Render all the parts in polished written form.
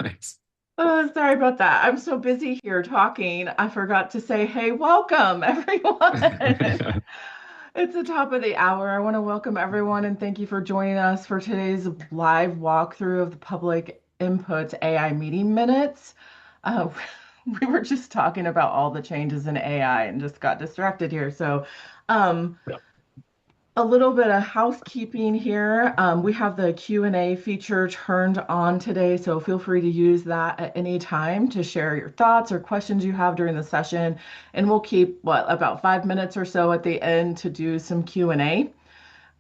Nice. Oh, sorry about that. I'm so busy here talking. I forgot to say, hey, welcome, everyone. It's the top of the hour. I want to welcome everyone and thank you for joining us for today's live walkthrough of the Public Input AI Meeting Minutes. Uh, we were just talking about all the changes in AI and just got distracted here. Um, Yep. a little bit of housekeeping here. We have the Q&A feature turned on today, so feel free to use that at any time to share your thoughts or questions you have during the session. And we'll keep, about 5 minutes or so at the end to do some Q&A.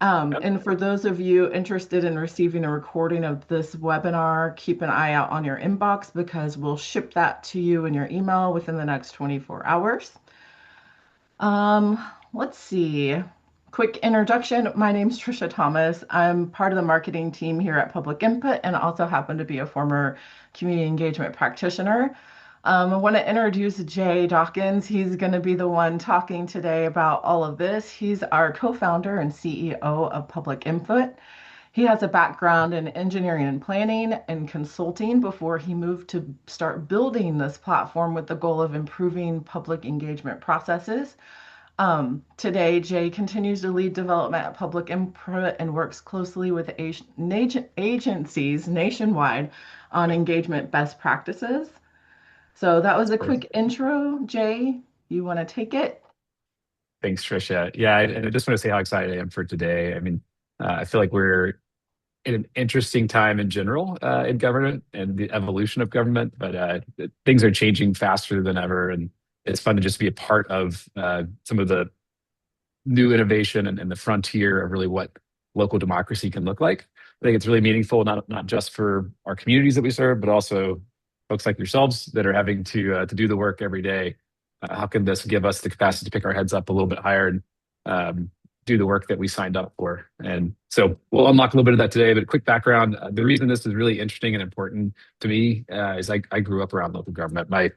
Yep. And for those of you interested in receiving a recording of this webinar, keep an eye out on your inbox because we'll ship that to you in your email within the next 24 hours. Let's see. Quick introduction. My name's Trisha Thomas. I'm part of the marketing team here at Public Input and also happen to be a former community engagement practitioner. I want to introduce Jay Dawkins. He's going to be the one talking today about all of this. He's our co-founder and CEO of Public Input. He has a background in engineering and planning and consulting before he moved to start building this platform with the goal of improving public engagement processes. Today, Jay continues to lead development at Public Input and works closely with agencies nationwide on engagement best practices. So that was a Cool. quick intro. Jay, you want to take it? Thanks, Trisha. Yeah, and I just want to say how excited I am for today. I mean, I feel like we're in an interesting time in general in government and the evolution of government, but things are changing faster than ever, and it's fun to just be a part of some of the new innovation and the frontier of really what local democracy can look like. I think it's really meaningful, not just for our communities that we serve, but also folks like yourselves that are having to do the work every day. How can this give us the capacity to pick our heads up a little bit higher and do the work that we signed up for? And so we'll unlock a little bit of that today. But quick background: the reason this is really interesting and important to me is I grew up around local government. My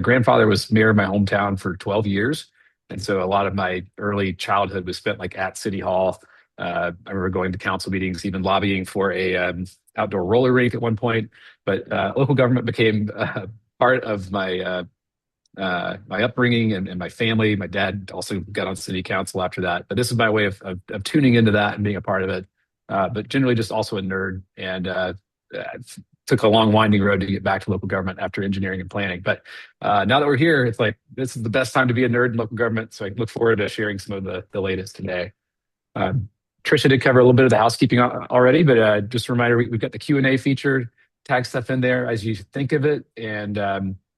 grandfather was mayor of my hometown for 12 years. And so a lot of my early childhood was spent like at City Hall. I remember going to council meetings, even lobbying for a outdoor roller rink at one point. But local government became part of my upbringing and my family. My dad also got on city council after that. But this is my way of tuning into that and being a part of it. But generally, just also a nerd and took a long winding road to get back to local government after engineering and planning. But now that we're here, it's like this is the best time to be a nerd in local government. So I look forward to sharing some of the latest today. Um, Trisha did cover a little bit of the housekeeping already, but just a reminder, we've got the Q&A feature, tag stuff in there as you think of it. And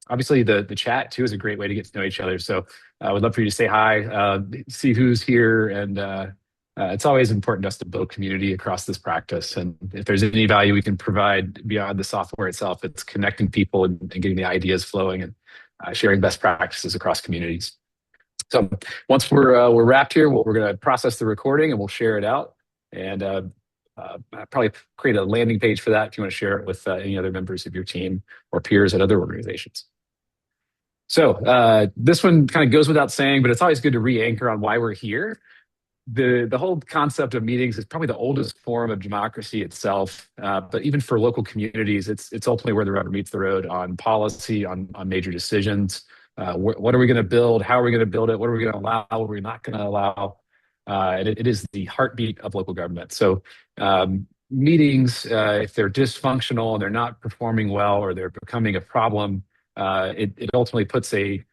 obviously the chat too is a great way to get to know each other. So I would love for you to say hi, see who's here. And it's always important to us to build community across this practice. And if there's any value we can provide beyond the software itself, it's connecting people and getting the ideas flowing and sharing best practices across communities. So once we're wrapped here, we're going to process the recording and we'll share it out. And probably create a landing page for that if you want to share it with any other members of your team or peers at other organizations. So this one kind of goes without saying, but it's always good to re-anchor on why we're here. The whole concept of meetings is probably the oldest form of democracy itself. But even for local communities, it's ultimately where the rubber meets the road on policy, on major decisions. What are we going to build? How are we going to build it? What are we going to allow? What are we not going to allow? And it is the heartbeat of local government. So meetings, if they're dysfunctional and they're not performing well or they're becoming a problem, it ultimately puts a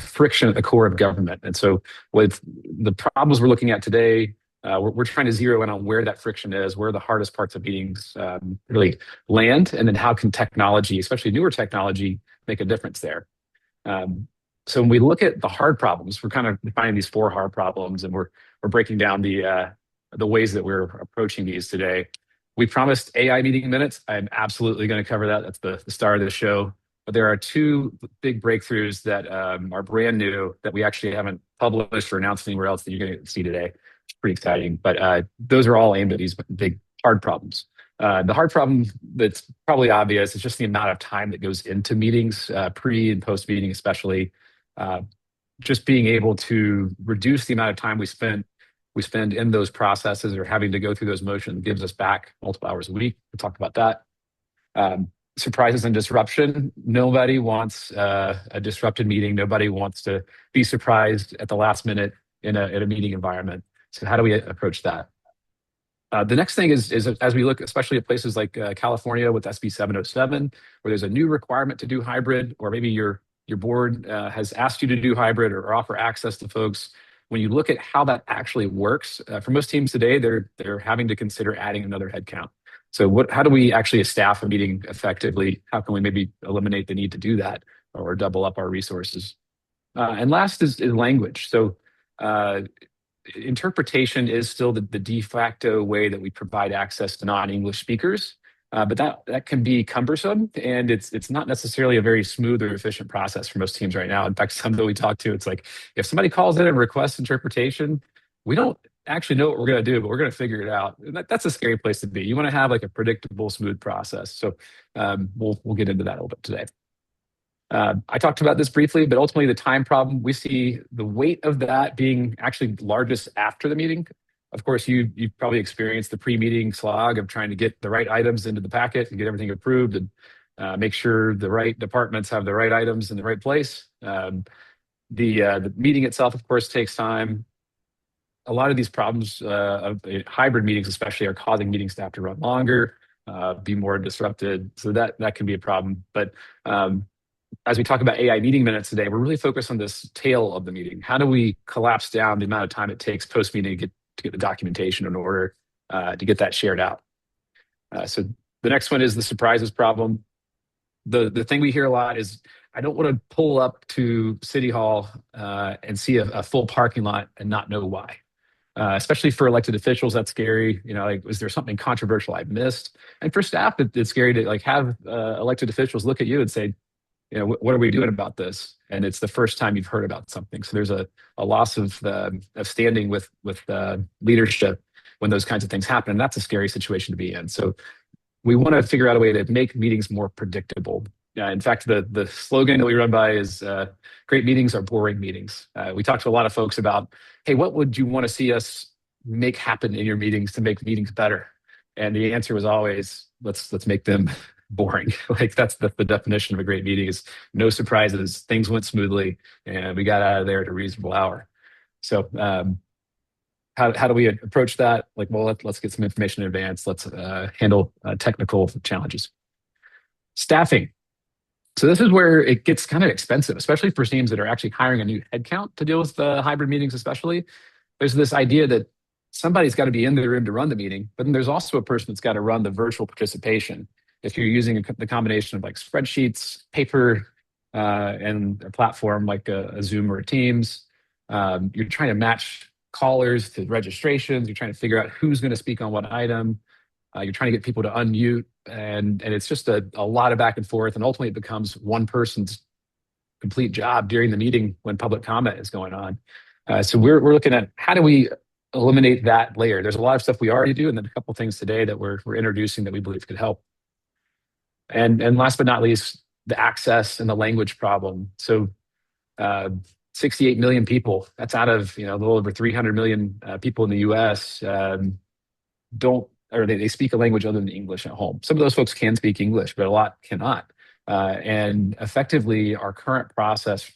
friction at the core of government. And so with the problems we're looking at today, we're trying to zero in on where that friction is, where the hardest parts of meetings really land, and then how can technology, especially newer technology, make a difference there. So when we look at the hard problems, we're kind of defining these four hard problems, and we're breaking down the ways that we're approaching these today. We promised AI meeting minutes. I'm absolutely going to cover that. That's the star of the show. But there are two big breakthroughs that are brand new that we actually haven't published or announced anywhere else that you're going to see today. It's pretty exciting. But those are all aimed at these big hard problems. The hard problem that's probably obvious is just the amount of time that goes into meetings, pre and post meeting, especially. Uh, just being able to reduce the amount of time we spend in those processes or having to go through those motions gives us back multiple hours a week. We'll talk about that. Surprises and disruption. Nobody wants a disrupted meeting. Nobody wants to be surprised at the last minute in a meeting environment. So how do we approach that? The next thing is as we look, especially at places like California with SB 707, where there's a new requirement to do hybrid, or maybe your board has asked you to do hybrid or offer access to folks. When you look at how that actually works, for most teams today, they're having to consider adding another headcount. So how do we actually staff a meeting effectively? How can we maybe eliminate the need to do that or double up our resources? And last is language. So uh, interpretation is still the de facto way that we provide access to non-English speakers. But that can be cumbersome, and it's not necessarily a very smooth or efficient process for most teams right now. In fact, some that we talk to, it's like if somebody calls in and requests interpretation, we don't actually know what we're going to do, but we're going to figure it out. And that's a scary place to be. You want to have like a predictable, smooth process. So we'll get into that a little bit today. I talked about this briefly, but ultimately the time problem, we see the weight of that being actually largest after the meeting. Of course, you've probably experienced the pre-meeting slog of trying to get the right items into the packet and get everything approved and make sure the right departments have the right items in the right place. The meeting itself, of course, takes time. A lot of these problems of hybrid meetings, especially, are causing meetings to have to run longer, be more disrupted. So that can be a problem. But as we talk about AI meeting minutes today, we're really focused on this tail of the meeting. How do we collapse down the amount of time it takes post-meeting to get the documentation in order to get that shared out? So the next one is the surprises problem. The thing we hear a lot is, I don't want to pull up to City Hall and see a full parking lot and not know why. Especially for elected officials, that's scary. Like, was there something controversial I missed? And for staff, it's scary to like have elected officials look at you and say, what are we doing about this? And it's the first time you've heard about something. So there's a loss of standing with leadership when those kinds of things happen. And that's a scary situation to be in. So we want to figure out a way to make meetings more predictable. In fact, the slogan that we run by is great meetings are boring meetings. We talked to a lot of folks about, hey, what would you want to see us make happen in your meetings to make meetings better? And the answer was always, let's make them boring. Like that's the definition of a great meeting: is no surprises, things went smoothly, and we got out of there at a reasonable hour. So how do we approach that? Like, well, let's get some information in advance. Let's handle technical challenges. Staffing. So this is where it gets kind of expensive, especially for teams that are actually hiring a new headcount to deal with the hybrid meetings. Especially, there's this idea that somebody's got to be in the room to run the meeting, but then there's also a person that's got to run the virtual participation. If you're using the combination of like spreadsheets, paper, and a platform like a Zoom or a Teams, you're trying to match callers to registrations. You're trying to figure out who's going to speak on what item. You're trying to get people to unmute, and it's just a lot of back and forth. And ultimately, it becomes one person's complete job during the meeting when public comment is going on. So we're looking at how do we eliminate that layer. There's a lot of stuff we already do, and then a couple things today that we're introducing that we believe could help. And last but not least, the access and the language problem. So 68 million people, that's out of a little over 300 million people in the US, they speak a language other than English at home. Some of those folks can speak English, but a lot cannot. And effectively, our current process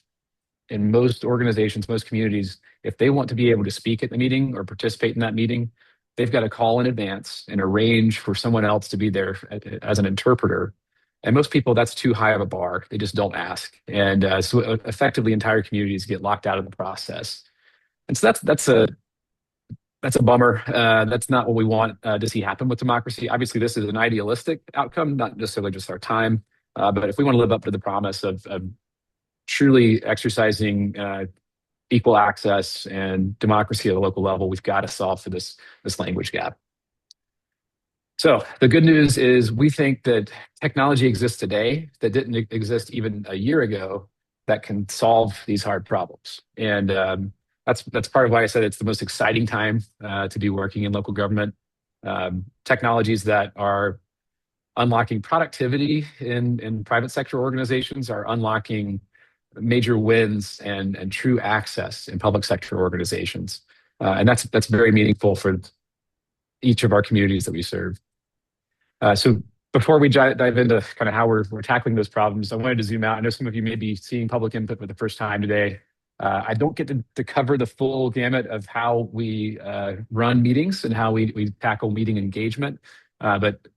in most organizations, most communities, if they want to be able to speak at the meeting or participate in that meeting, they've got to call in advance and arrange for someone else to be there as an interpreter. And most people, that's too high of a bar. They just don't ask. And so effectively, entire communities get locked out of the process. And so that's a bummer. That's not what we want to see happen with democracy. Obviously, this is an idealistic outcome, not necessarily just our time. But if we want to live up to the promise of truly exercising equal access and democracy at a local level, we've got to solve for this language gap. So the good news is we think that technology exists today that didn't exist even a year ago that can solve these hard problems. And that's part of why I said it's the most exciting time to be working in local government. Technologies that are unlocking productivity in private sector organizations are unlocking major wins and true access in public sector organizations. And that's very meaningful for each of our communities that we serve. So Before we dive into kind of how we're tackling those problems, I wanted to zoom out. I know some of you may be seeing public input for the first time today. I don't get to cover the full gamut of how we run meetings and how we tackle meeting engagement. But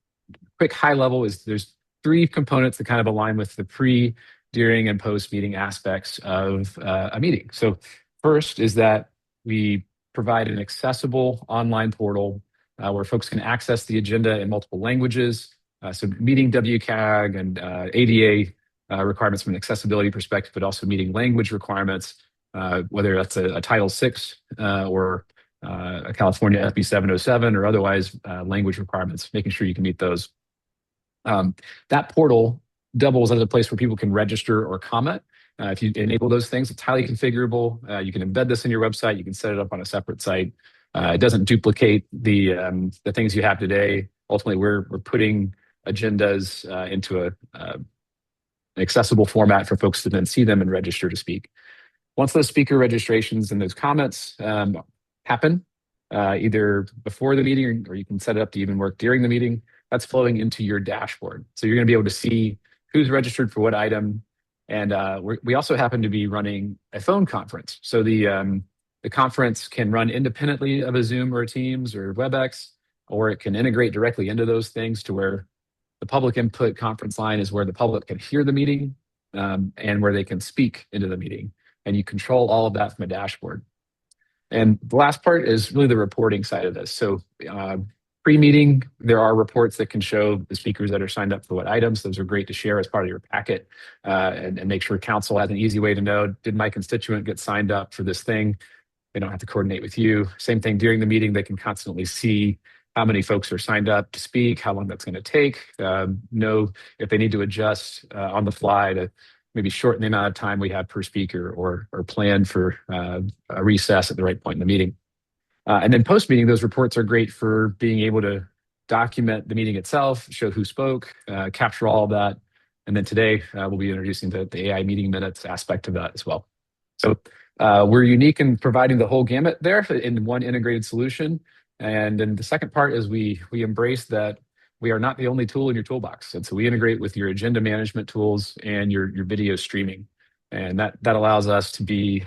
quick high level is there's three components that kind of align with the pre, during, and post meeting aspects of a meeting. So first is that we provide an accessible online portal where folks can access the agenda in multiple languages. So meeting WCAG and ADA requirements from an accessibility perspective, but also meeting language requirements, whether that's a Title VI or a California SB 707 or otherwise language requirements, making sure you can meet those. That portal doubles as a place where people can register or comment. If you enable those things, it's highly configurable. You can embed this in your website. You can set it up on a separate site. It doesn't duplicate the things you have today. Ultimately, we're putting agendas into an accessible format for folks to then see them and register to speak. Once those speaker registrations and those comments happen, either before the meeting or you can set it up to even work during the meeting, that's flowing into your dashboard. So you're going to be able to see who's registered for what item. And we also happen to be running a phone conference. So the conference can run independently of a Zoom or a Teams or WebEx, or it can integrate directly into those things to where the public input conference line is where the public can hear the meeting and where they can speak into the meeting. And you control all of that from a dashboard. And the last part is really the reporting side of this. So pre-meeting, there are reports that can show the speakers that are signed up for what items. Those are great to share as part of your packet and make sure council has an easy way to know, did my constituent get signed up for this thing? They don't have to coordinate with you. Same thing during the meeting, they can constantly see how many folks are signed up to speak, how long that's going to take, know if they need to adjust on the fly to maybe shorten the amount of time we have per speaker or plan for a recess at the right point in the meeting. And then post-meeting, those reports are great for being able to document the meeting itself, show who spoke, capture all of that. And then today, we'll be introducing the AI Meeting Minutes aspect of that as well. So we're unique in providing the whole gamut there in one integrated solution. And then the second part is we embrace that we are not the only tool in your toolbox. And so we integrate with your agenda management tools and your video streaming. And that allows us to be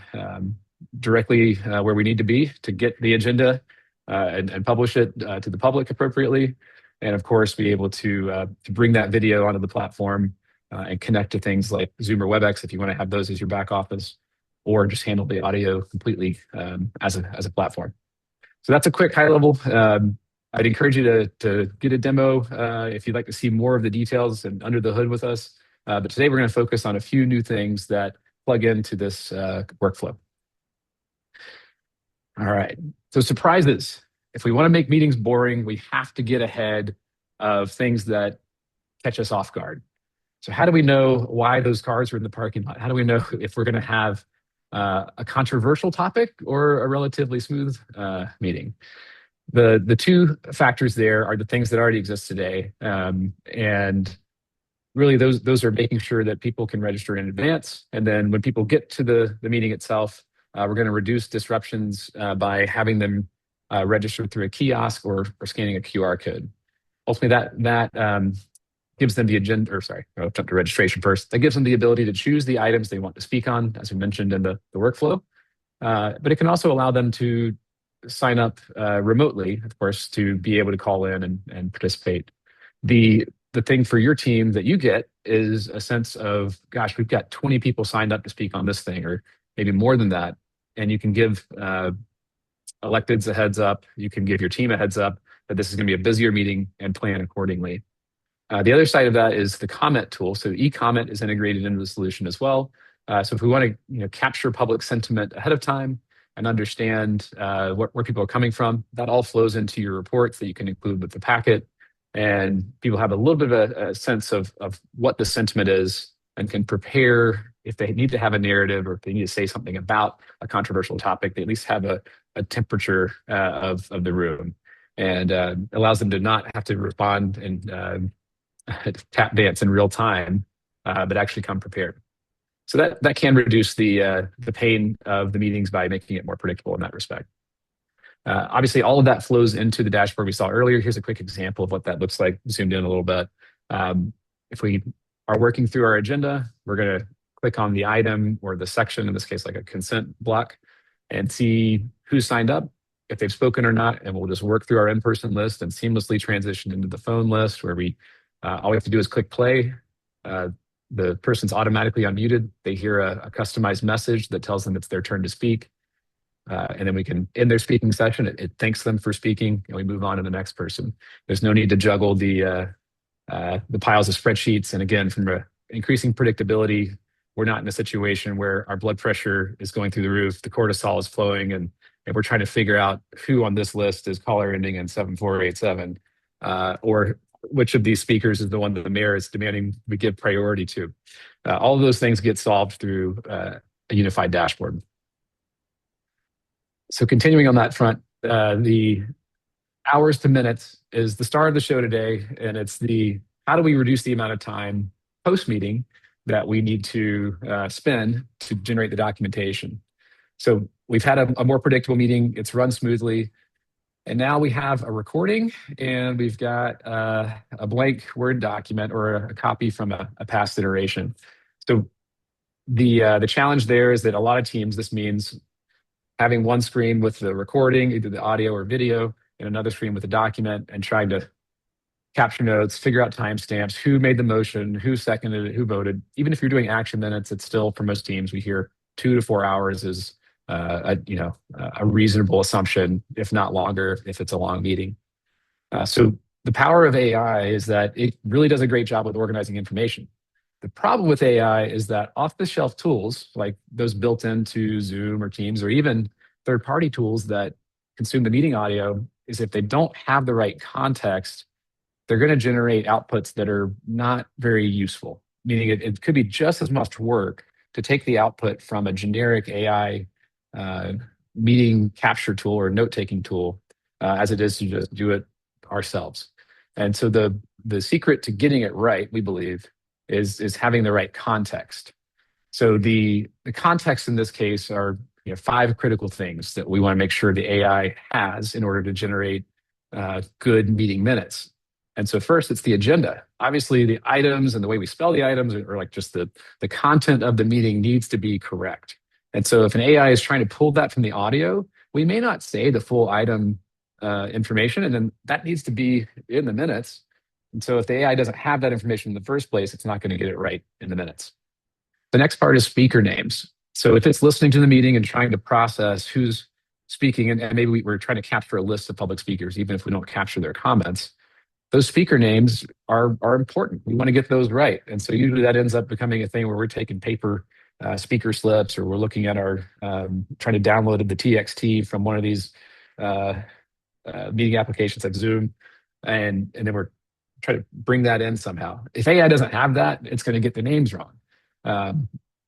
directly where we need to be to get the agenda and publish it to the public appropriately. And of course, be able to bring that video onto the platform and connect to things like Zoom or WebEx if you want to have those as your back office, or just handle the audio completely as a platform. So that's a quick high level. I'd encourage you to get a demo if you'd like to see more of the details and under the hood with us. But today we're going to focus on a few new things that plug into this workflow. All right. So surprises. If we want to make meetings boring, we have to get ahead of things that catch us off guard. So how do we know why those cars are in the parking lot? How do we know if we're going to have a controversial topic or a relatively smooth meeting? The two factors there are the things that already exist today. And really those are making sure that people can register in advance. And then when people get to the meeting itself, we're going to reduce disruptions by having them register through a kiosk or scanning a QR code. Ultimately, that gives them the agenda, or sorry, I'll jump to registration first. That gives them the ability to choose the items they want to speak on, as we mentioned in the workflow. But it can also allow them to sign up remotely, of course, to be able to call in and participate. The thing for your team that you get is a sense of, gosh, we've got 20 people signed up to speak on this thing, or maybe more than that. And you can give electeds a heads up. You can give your team a heads up that this is going to be a busier meeting and plan accordingly. The other side of that is the comment tool. So e-comment is integrated into the solution as well. So if we want to capture public sentiment ahead of time and understand where people are coming from, that all flows into your reports that you can include with the packet. And people have a little bit of a sense of what the sentiment is and can prepare if they need to have a narrative or if they need to say something about a controversial topic. They at least have a temperature of the room, and allows them to not have to respond and tap dance in real time, but actually come prepared. So that can reduce the pain of the meetings by making it more predictable in that respect. Obviously, all of that flows into the dashboard we saw earlier. Here's a quick example of what that looks like, zoomed in a little bit. If we are working through our agenda, we're going to click on the item or the section, in this case, like a consent block, and see who signed up, if they've spoken or not, and we'll just work through our in-person list and seamlessly transition into the phone list where all we have to do is click play. The person's automatically unmuted. They hear a customized message that tells them it's their turn to speak. And then we can end their speaking session. It thanks them for speaking, and we move on to the next person. There's no need to juggle the piles of spreadsheets. And again, from increasing predictability, we're not in a situation where our blood pressure is going through the roof, the cortisol is flowing, and we're trying to figure out who on this list is caller ending in 7487, or which of these speakers is the one that the mayor is demanding we give priority to. All of those things get solved through a unified dashboard. So continuing on that front, the hours to minutes is the star of the show today, and it's how do we reduce the amount of time post-meeting that we need to spend to generate the documentation. So we've had a more predictable meeting, it's run smoothly, and now we have a recording and we've got a blank Word document or a copy from a past iteration. So the challenge there is that a lot of teams, this means having one screen with the recording, either the audio or video, and another screen with the document, and trying to capture notes, figure out timestamps, who made the motion, who seconded it, who voted. Even if you're doing action minutes, it's still, for most teams, we hear 2 to 4 hours is a reasonable assumption, if not longer, if it's a long meeting. So the power of AI is that it really does a great job with organizing information. The problem with AI is that off-the-shelf tools, like those built into Zoom or Teams, or even third-party tools that consume the meeting audio, is if they don't have the right context, they're going to generate outputs that are not very useful, meaning it could be just as much work to take the output from a generic AI meeting capture tool or note-taking tool as it is to just do it ourselves. And so the secret to getting it right, we believe, is having the right context. So the context in this case are 5 critical things that we want to make sure the AI has in order to generate good meeting minutes. And so first, it's the agenda. Obviously, the items and the way we spell the items, or like just the content of the meeting, needs to be correct. And so if an AI is trying to pull that from the audio, we may not say the full item information, and then that needs to be in the minutes. And so if the AI doesn't have that information in the first place, it's not going to get it right in the minutes. The next part is speaker names. So if it's listening to the meeting and trying to process who's speaking, and maybe we're trying to capture a list of public speakers, even if we don't capture their comments, those speaker names are important. We want to get those right. And so usually that ends up becoming a thing where we're taking paper speaker slips, or we're looking at our, trying to download the TXT from one of these meeting applications like Zoom, and then we're trying to bring that in somehow. If AI doesn't have that, it's going to get the names wrong.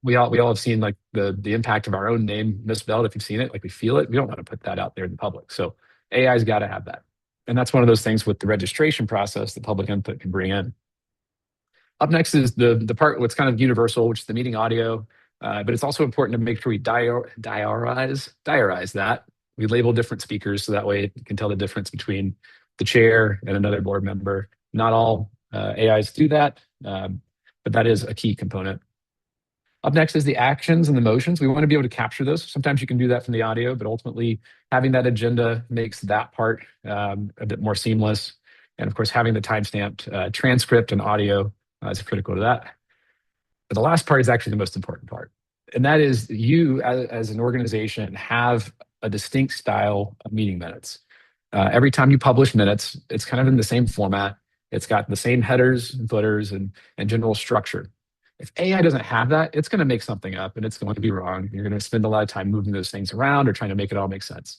We all have seen like the impact of our own name misspelled. If you've seen it, like we feel it, we don't want to put that out there in the public. So AI's got to have that. And that's one of those things with the registration process that public input can bring in. Up next is the part what's kind of universal, which is the meeting audio. But it's also important to make sure we diarize that. We label different speakers so that way you can tell the difference between the chair and another board member. Not all AIs do that, but that is a key component. Up next is the actions and the motions. We want to be able to capture those. Sometimes you can do that from the audio, but ultimately having that agenda makes that part a bit more seamless. And of course, having the timestamped transcript and audio is critical to that. But the last part is actually the most important part. And that is you as an organization have a distinct style of meeting minutes. Every time you publish minutes, it's kind of in the same format. It's got the same headers and footers and general structure. If AI doesn't have that, it's going to make something up and it's going to be wrong. You're going to spend a lot of time moving those things around or trying to make it all make sense.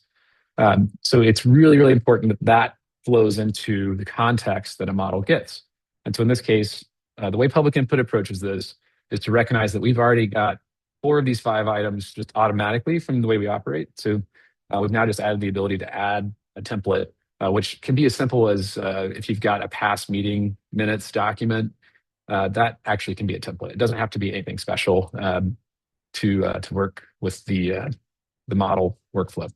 So it's really, really important that that flows into the context that a model gets. And so in this case, the way public input approaches this is to recognize that we've already got 4 of these 5 items just automatically from the way we operate. So we've now just added the ability to add a template, which can be as simple as if you've got a past meeting minutes document, that actually can be a template. It doesn't have to be anything special to work with the model workflow.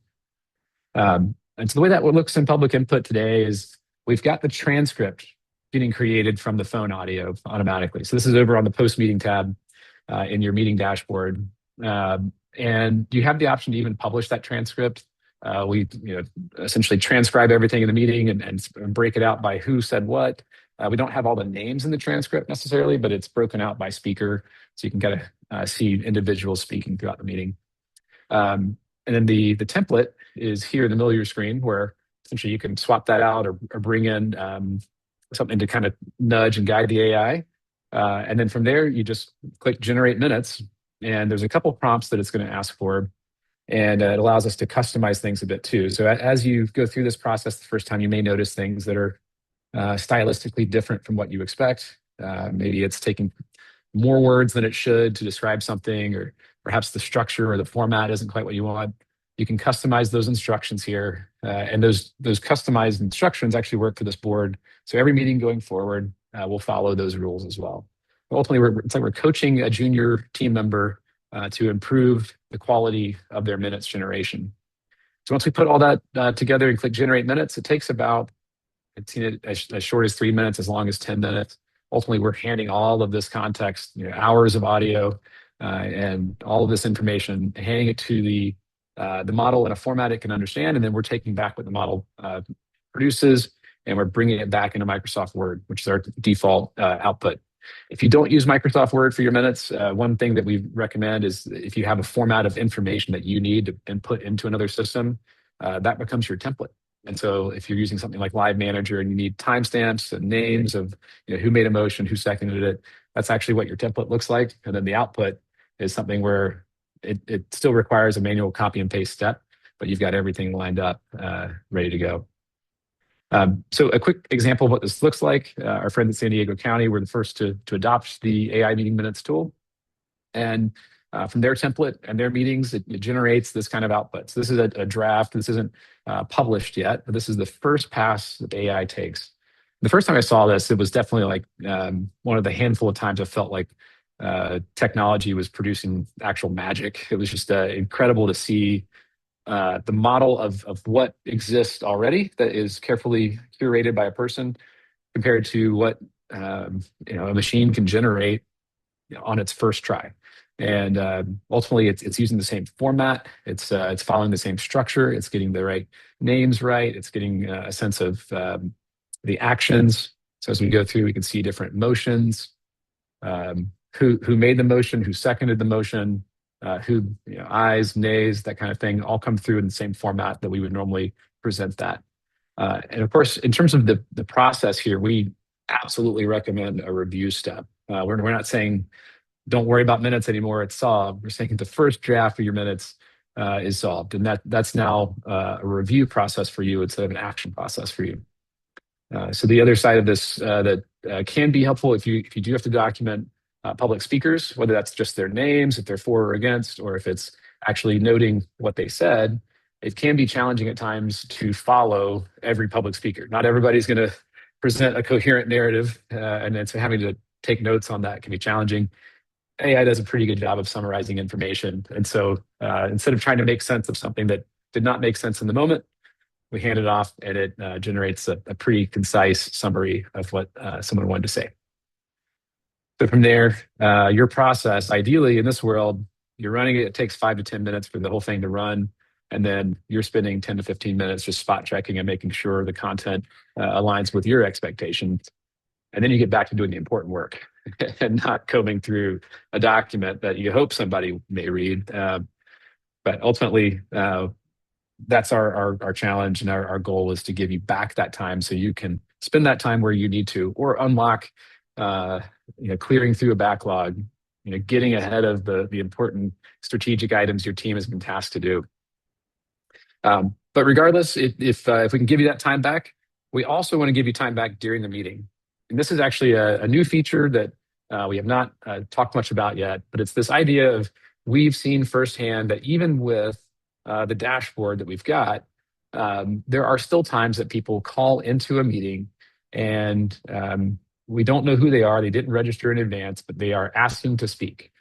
And so the way that looks in public input today is we've got the transcript getting created from the phone audio automatically. So this is over on the post meeting tab in your meeting dashboard. And you have the option to even publish that transcript. We essentially transcribe everything in the meeting and break it out by who said what. We don't have all the names in the transcript necessarily, but it's broken out by speaker, so you can kind of see individuals speaking throughout the meeting. And then the template is here in the middle of your screen, where essentially you can swap that out or bring in something to kind of nudge and guide the AI. And then from there, you just click Generate Minutes, and there's a couple prompts that it's going to ask for. And it allows us to customize things a bit too. So as you go through this process the first time, you may notice things that are stylistically different from what you expect. Maybe it's taking more words than it should to describe something, or perhaps the structure or the format isn't quite what you want. You can customize those instructions here, and those customized instructions actually work for this board. So every meeting going forward will follow those rules as well. Ultimately, it's like we're coaching a junior team member to improve the quality of their minutes generation. So once we put all that together and click Generate Minutes, it takes about, I've seen it as short as 3 minutes, as long as 10 minutes. Ultimately, we're handing all of this context, hours of audio and all of this information, handing it to the model in a format it can understand, and then we're taking back what the model produces, and we're bringing it back into Microsoft Word, which is our default output. If you don't use Microsoft Word for your minutes, one thing that we recommend is if you have a format of information that you need to input into another system, that becomes your template. And so if you're using something like Live Manager and you need timestamps and names of who made a motion, who seconded it, that's actually what your template looks like. And then the output is something where it still requires a manual copy and paste step, but you've got everything lined up, ready to go. So a quick example of what this looks like. Our friends at San Diego County were the first to adopt the AI Meeting Minutes tool. And from their template and their meetings, it generates this kind of output. So this is a draft. This isn't published yet, but this is the first pass that the AI takes. The first time I saw this, it was definitely like one of the handful of times I felt like technology was producing actual magic. It was just incredible to see the model of what exists already that is carefully curated by a person compared to what a machine can generate on its first try. And ultimately, it's using the same format. It's following the same structure. It's getting the right names right. It's getting a sense of the actions. So as we go through, we can see different motions, who made the motion, who seconded the motion, who ayes, nays, that kind of thing, all come through in the same format that we would normally present that. And of course, in terms of the process here, we absolutely recommend a review step. We're not saying don't worry about minutes anymore, it's solved. We're saying the first draft of your minutes is solved, and that's now a review process for you instead of an action process for you. So the other side of this that can be helpful if you do have to document public speakers, whether that's just their names, if they're for or against, or if it's actually noting what they said, it can be challenging at times to follow every public speaker. Not everybody's going to present a coherent narrative, and then so having to take notes on that can be challenging. AI does a pretty good job of summarizing information. And so instead of trying to make sense of something that did not make sense in the moment, we hand it off and it generates a pretty concise summary of what someone wanted to say. So from there, your process, ideally in this world, you're running it, it takes 5 to 10 minutes for the whole thing to run. And then you're spending 10 to 15 minutes just spot checking and making sure the content aligns with your expectations. And then you get back to doing the important work and not combing through a document that you hope somebody may read. But ultimately, that's our challenge, and our goal is to give you back that time so you can spend that time where you need to, or unlock, clearing through a backlog, getting ahead of the important strategic items your team has been tasked to do. But regardless, if we can give you that time back, we also want to give you time back during the meeting. And this is actually a new feature that we have not talked much about yet, but it's this idea of, we've seen firsthand that even with the dashboard that we've got, there are still times that people call into a meeting and we don't know who they are. They didn't register in advance, but they are asking to speak.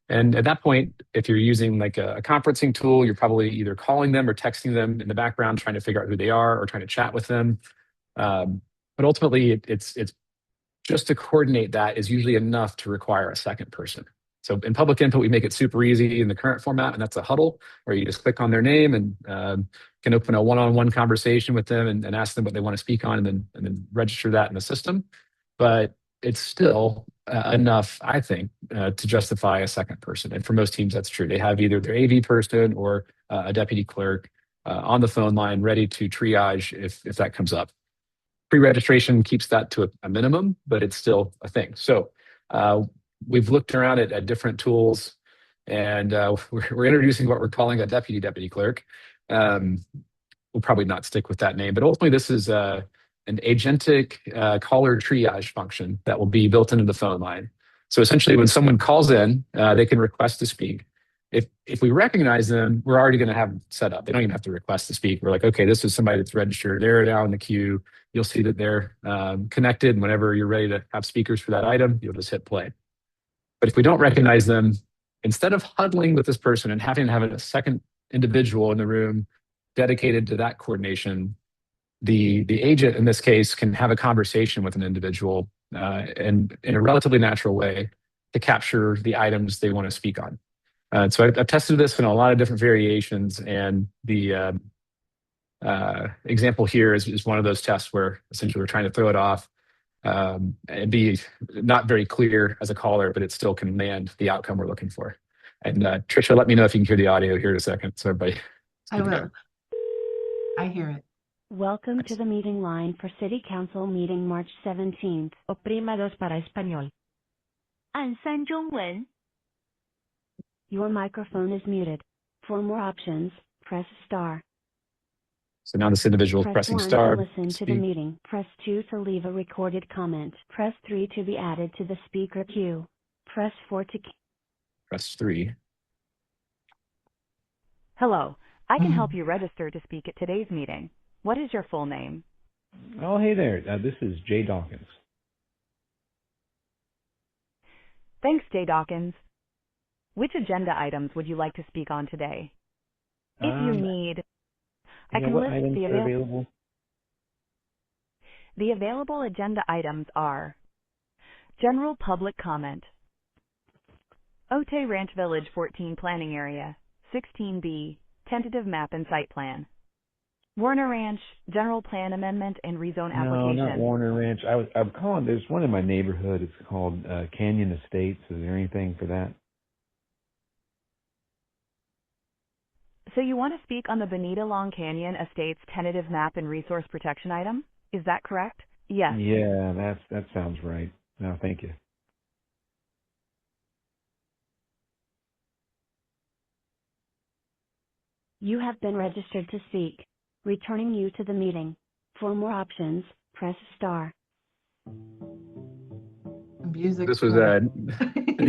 And at that point, if you're using like a conferencing tool, you're probably either calling them or texting them in the background, trying to figure out who they are or trying to chat with them. But ultimately, it's just to coordinate that is usually enough to require a second person. So in public input, we make it super easy in the current format, and that's a huddle where you just click on their name and can open a one-on-one conversation with them and ask them what they want to speak on, and then register that in the system. But it's still enough, I think, to justify a second person. And for most teams, that's true. They have either their AV person or a deputy clerk on the phone line ready to triage if that comes up. Pre-registration keeps that to a minimum, but it's still a thing. So we've looked around at different tools, and we're introducing what we're calling a deputy clerk. We'll probably not stick with that name, but ultimately this is an agentic caller triage function that will be built into the phone line. So essentially, when someone calls in, they can request to speak. If we recognize them, we're already going to have them set up. They don't even have to request to speak. We're like, okay, this is somebody that's registered. They're now in the queue. You'll see that they're connected. And whenever you're ready to have speakers for that item, you'll just hit play. But if we don't recognize them, instead of huddling with this person and having to have a second individual in the room dedicated to that coordination, the agent in this case can have a conversation with an individual and in a relatively natural way to capture the items they want to speak on. So I've tested this in a lot of different variations, and the example here is one of those tests where essentially we're trying to throw it off and be not very clear as a caller, but it still can land the outcome we're looking for. And Trisha, let me know if you can hear the audio here in a second, so everybody. I will. I hear it. Welcome to the meeting line for City Council meeting March 17th. Oprima 2 para español. 按3中文 Your microphone is muted. For more options, press star. So now this individual is Press pressing 1 star. to listen to the meeting. Press 2 to leave a recorded comment. Press 3 to be added to the speaker queue. Press 4 to... Press 3. Hello. I can help you register to speak at today's meeting. What is your full name? Oh, hey there. This is Jay Dawkins. Thanks, Jay Dawkins. Which agenda items would you like to speak on today? If you need, I can what list items the are available? The available agenda items are General Public Comment, Otay Ranch Village 14 Planning Area, 16B, Tentative Map and Site Plan, Warner Ranch, General Plan Amendment and Rezone Application. No, not Warner Ranch. I'm calling, there's one in my neighborhood. It's called Canyon Estates. Is there anything for that? So you want to speak on the Bonita Long Canyon Estates Tentative Map and Resource Protection item? Is that correct? Yes. Yeah, that sounds right. No, thank you. You have been registered to speak. Returning you to the meeting. For more options, press star. Music. This was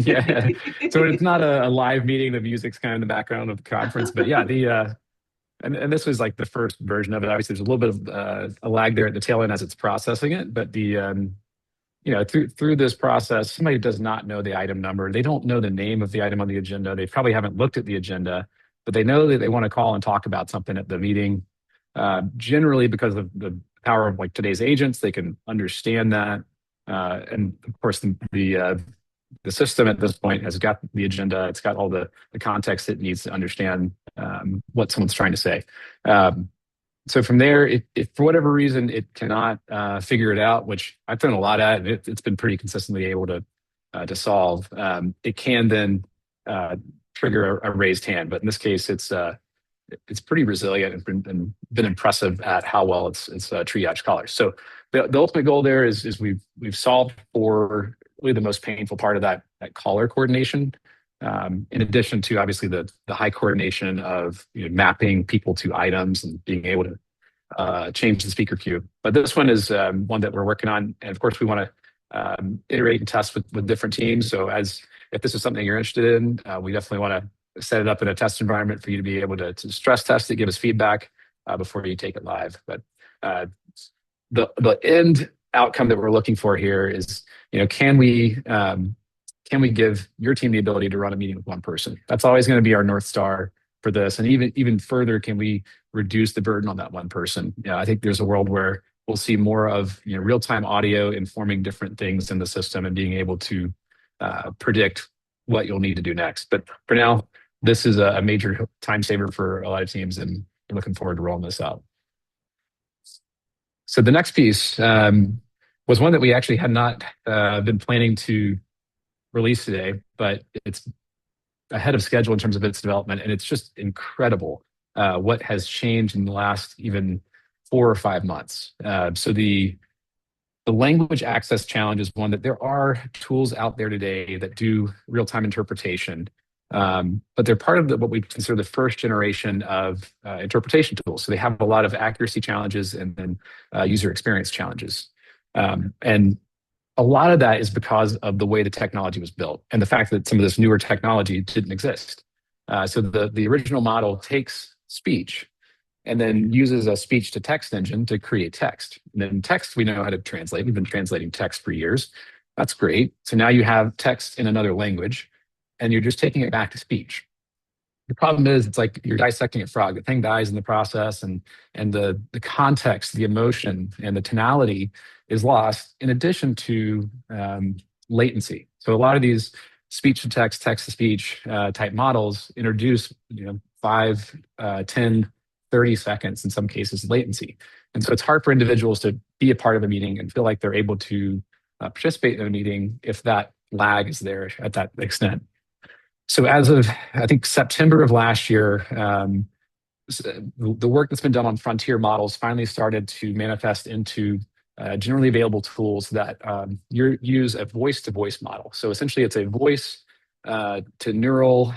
yeah. So it's not a live meeting. The music's kind of in the background of the conference, but yeah, and this was like the first version of it. Obviously, there's a little bit of a lag there at the tail end as it's processing it, but through this process, somebody does not know the item number. They don't know the name of the item on the agenda. They probably haven't looked at the agenda, but they know that they want to call and talk about something at the meeting. Generally, because of the power of like today's agents, they can understand that. And of course, the system at this point has got the agenda. It's got all the context it needs to understand what someone's trying to say. So from there, if for whatever reason it cannot figure it out, which I've thrown a lot at, and it's been pretty consistently able to solve, it can then trigger a raised hand. But in this case, it's pretty resilient and been impressive at how well it's triage callers. So the ultimate goal there is we've solved for really the most painful part of that caller coordination. In addition to obviously the high coordination of mapping people to items and being able to change the speaker queue. But this one is one that we're working on, and of course we want to iterate and test with different teams. So if this is something you're interested in, we definitely want to set it up in a test environment for you to be able to stress test it, give us feedback before you take it live. But the end outcome that we're looking for here is, can we give your team the ability to run a meeting with one person? That's always going to be our North Star for this. And even further, can we reduce the burden on that one person? I think there's a world where we'll see more of real-time audio informing different things in the system and being able to predict what you'll need to do next. But for now, this is a major time saver for a lot of teams, and I'm looking forward to rolling this out. So the next piece was one that we actually had not been planning to release today, but it's ahead of schedule in terms of its development, and it's just incredible what has changed in the last even 4 or 5 months. So the language access challenge is one that there are tools out there today that do real-time interpretation, but they're part of what we consider the first generation of interpretation tools. So they have a lot of accuracy challenges and then user experience challenges. And a lot of that is because of the way the technology was built and the fact that some of this newer technology didn't exist. So the original model takes speech and then uses a speech to text engine to create text. And then text we know how to translate. We've been translating text for years. That's great. So now you have text in another language and you're just taking it back to speech. The problem is it's like you're dissecting a frog. The thing dies in the process, and the context, the emotion, and the tonality is lost, in addition to latency. So a lot of these speech to text, text to speech type models introduce 5, 10, 30 seconds in some cases latency. And so it's hard for individuals to be a part of a meeting and feel like they're able to participate in a meeting if that lag is there at that extent. So as of, I think, September of last year, the work that's been done on frontier models finally started to manifest into generally available tools that use a voice-to-voice model. So essentially, it's a voice to neural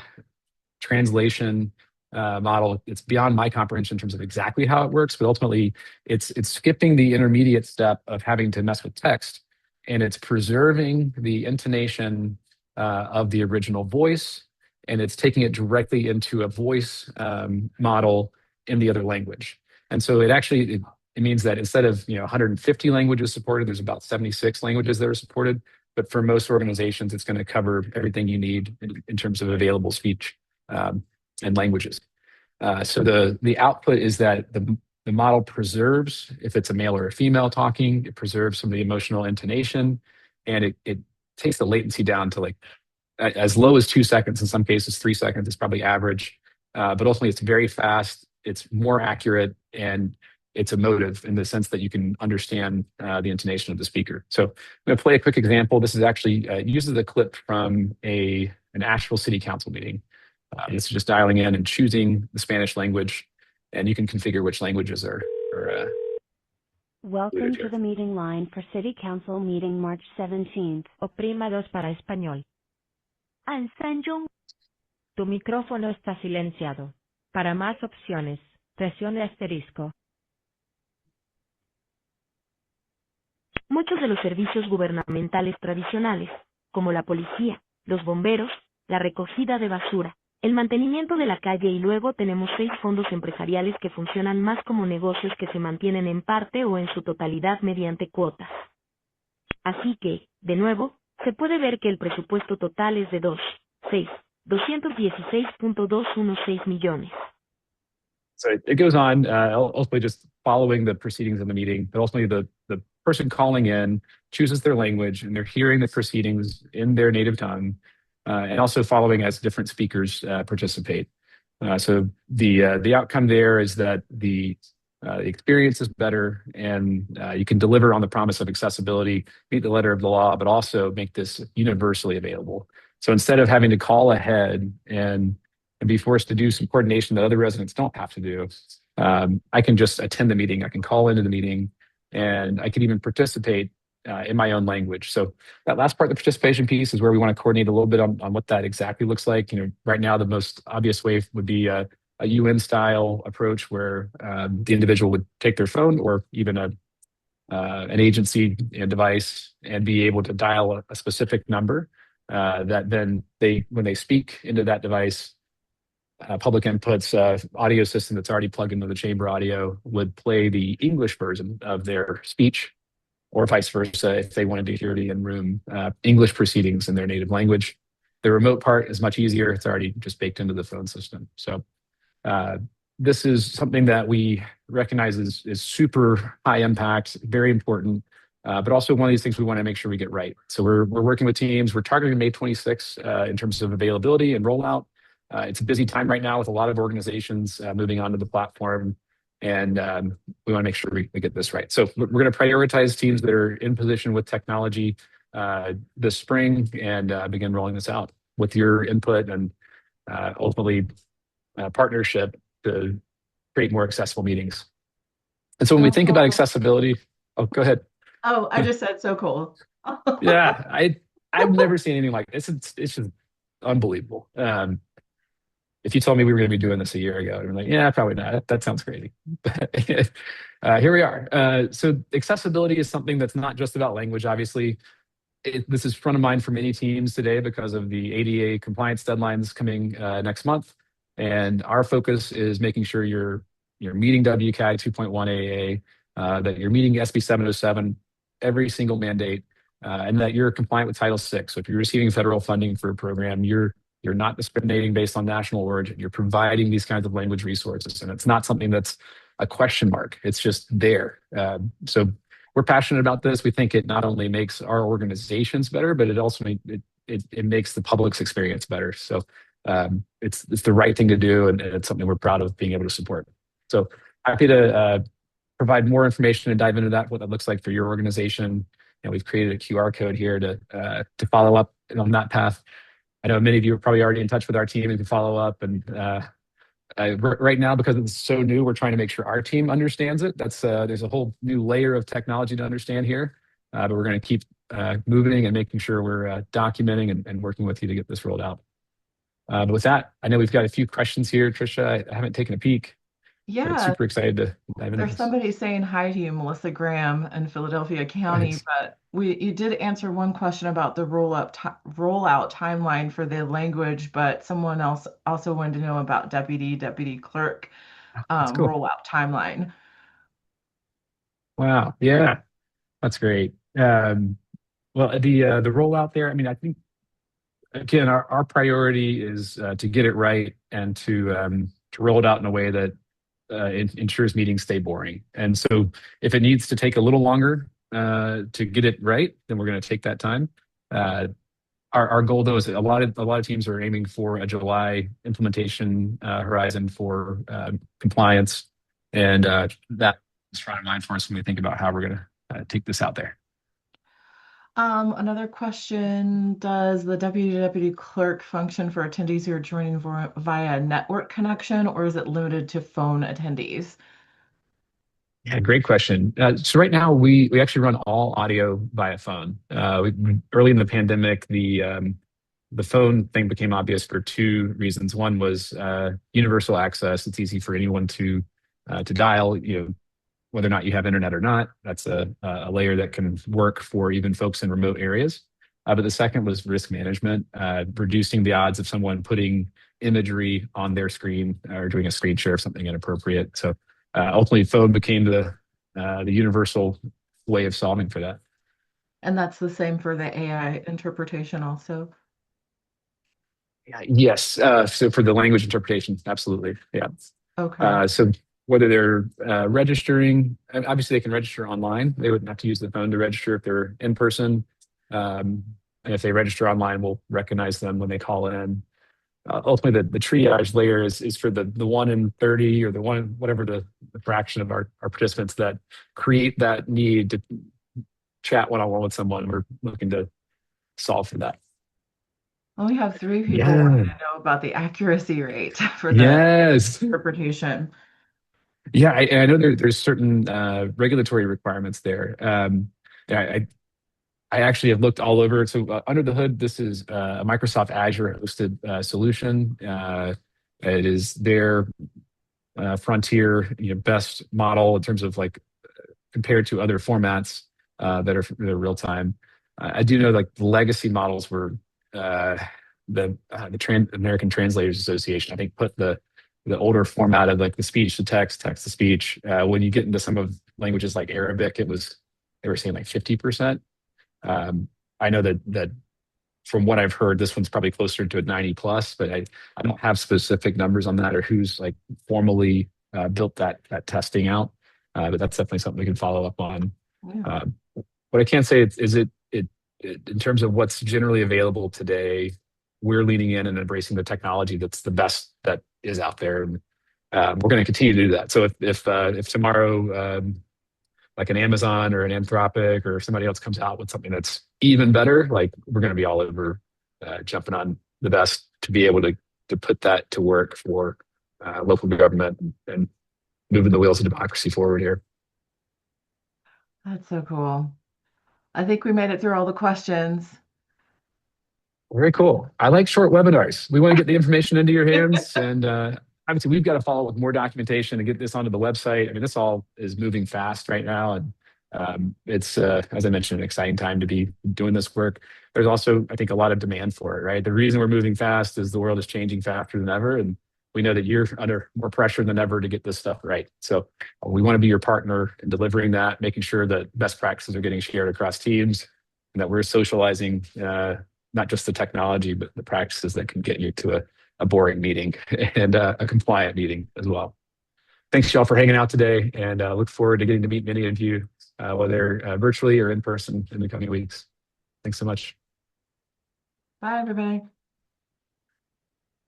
translation model. It's beyond my comprehension in terms of exactly how it works, but ultimately, it's skipping the intermediate step of having to mess with text, and it's preserving the intonation of the original voice, and it's taking it directly into a voice model in the other language. And so it means that instead of 150 languages supported, there's about 76 languages that are supported. But for most organizations, it's going to cover everything you need in terms of available speech and languages. So the output is that the model preserves, if it's a male or a female talking, it preserves some of the emotional intonation, and it takes the latency down to like as low as 2 seconds. In some cases, 3 seconds is probably average. But ultimately, it's very fast, it's more accurate, and it's emotive in the sense that you can understand the intonation of the speaker. So I'm going to play a quick example. This is actually uses a clip from an actual city council meeting. This is just dialing in and choosing the Spanish language, and you can configure which languages are Welcome to the meeting line for City Council meeting March 17th. Oprima 2 para español. 按3中 Tu micrófono está silenciado. Para más opciones, presione asterisco. Muchos de los servicios gubernamentales tradicionales, como la policía, los bomberos, la recogida de basura, el mantenimiento de la calle y luego tenemos 6 fondos empresariales que funcionan más como negocios que se mantienen en parte o en su totalidad mediante cuotas. Así que, de nuevo, se puede ver que el presupuesto total es de 216.216 millones. So it goes on, ultimately just following the proceedings of the meeting, but ultimately the person calling in chooses their language and they're hearing the proceedings in their native tongue, and also following as different speakers participate. So the outcome there is that the experience is better, and you can deliver on the promise of accessibility, meet the letter of the law, but also make this universally available. So instead of having to call ahead and be forced to do some coordination that other residents don't have to do, I can just attend the meeting. I can call into the meeting, and I can even participate in my own language. So that last part, the participation piece, is where we want to coordinate a little bit on what that exactly looks like. Right now, the most obvious way would be a UN style approach where the individual would take their phone or even an agency device and be able to dial a specific number that then when they speak into that device, Public Input's audio system that's already plugged into the chamber audio would play the English version of their speech, or vice versa if they wanted to hear the in-room English proceedings in their native language. The remote part is much easier. It's already just baked into the phone system. So this is something that we recognize is super high impact, very important, but also one of these things we want to make sure we get right. So we're working with teams. We're targeting May 26th in terms of availability and rollout. It's a busy time right now with a lot of organizations moving onto the platform, and we want to make sure we get this right. So we're going to prioritize teams that are in position with technology this spring and begin rolling this out with your input and ultimately partnership to create more accessible meetings. And so when we think about accessibility, oh, go ahead. Oh, I just said so cool. Yeah, I've never seen anything like this. It's just unbelievable. If you told me we were going to be doing this a year ago, I'd be like, yeah, probably not. That sounds crazy. But here we are. So accessibility is something that's not just about language, obviously. This is front of mind for many teams today because of the ADA compliance deadlines coming next month. And our focus is making sure you're meeting WCAG 2.1 AA, that you're meeting SB 707, every single mandate, and that you're compliant with Title VI. So if you're receiving federal funding for a program, you're not discriminating based on national origin. You're providing these kinds of language resources, and it's not something that's a question mark. It's just there. So we're passionate about this. We think it not only makes our organizations better, but it also it makes the public's experience better. So it's the right thing to do, and it's something we're proud of being able to support. So happy to provide more information and dive into that, what that looks like for your organization. And we've created a QR code here to follow up on that path. I know many of you are probably already in touch with our team and can follow up. And right now, because it's so new, we're trying to make sure our team understands it. There's a whole new layer of technology to understand here, but we're going to keep moving and making sure we're documenting and working with you to get this rolled out. But with that, I know we've got a few questions here, Tricia. I haven't taken a peek. Yeah. But super excited to dive into There's this. somebody saying hi to you, Melissa Graham in Philadelphia County, Thanks. but you did answer one question about the rollout timeline for the language, but someone else also wanted to know about deputy clerk That's cool. rollout timeline. Wow. Yeah, that's great. Well, the rollout there, I mean, I think, again, our priority is to get it right and to roll it out in a way that ensures meetings stay boring. And so if it needs to take a little longer to get it right, then we're going to take that time. Our goal, though, is a lot of teams are aiming for a July implementation horizon for compliance, and that is front of mind for us when we think about how we're going to take this out there. Another question, does the deputy clerk function for attendees who are joining via network connection, or is it limited to phone attendees? Yeah, great question. So right now we actually run all audio via phone. Early in the pandemic, the phone thing became obvious for two reasons. One was universal access. It's easy for anyone to dial, whether or not you have internet or not. That's a layer that can work for even folks in remote areas. But the second was risk management, reducing the odds of someone putting imagery on their screen or doing a screen share of something inappropriate. So ultimately, phone became the universal way of solving for that. And that's the same for the AI interpretation also? Yes. So for the language interpretation, absolutely. Yeah. Okay. So whether they're registering, obviously they can register online. They wouldn't have to use the phone to register if they're in person. And if they register online, we'll recognize them when they call in. Ultimately, the triage layer is for the 1 in 30 or the one, whatever the fraction of our participants that create that need to chat one-on-one with someone. We're looking to solve for that. Well, we have 3 people wanting to know about the accuracy rate for the interpretation. Yeah, I know there's certain regulatory requirements there. I actually have looked all over. So under the hood, this is a Microsoft Azure hosted solution. It is their frontier, best model in terms of compared to other formats that are real time. I do know the legacy models were the American Translators Association, I think, put the older format of the speech to text, text to speech. When you get into some of languages like Arabic, they were saying 50%. I know that from what I've heard, this one's probably closer to a 90 plus, but I don't have specific numbers on that or who's like formally built that testing out. But that's definitely something we can follow up on. Yeah. What I can say is it in terms of what's generally available today, we're leaning in and embracing the technology that's the best that is out there. And we're going to continue to do that. So if tomorrow, like an Amazon or an Anthropic or somebody else comes out with something that's even better, like we're going to be all over jumping on the best to be able to put that to work for local government and moving the wheels of democracy forward here. That's so cool. I think we made it through all the questions. Very cool. I like short webinars. We want to get the information into your hands, and obviously we've got to follow up with more documentation and get this onto the website. I mean, this all is moving fast right now, and it's as I mentioned, an exciting time to be doing this work. There's also, I think, a lot of demand for it. Right, the reason we're moving fast is the world is changing faster than ever, and we know that you're under more pressure than ever to get this stuff right. So we want to be your partner in delivering that, making sure that best practices are getting shared across teams, and that we're socializing not just the technology, but the practices that can get you to a boring meeting and a compliant meeting as well. Thanks, y'all, for hanging out today, and look forward to getting to meet many of you, whether virtually or in person in the coming weeks. Thanks so much. Bye, everybody.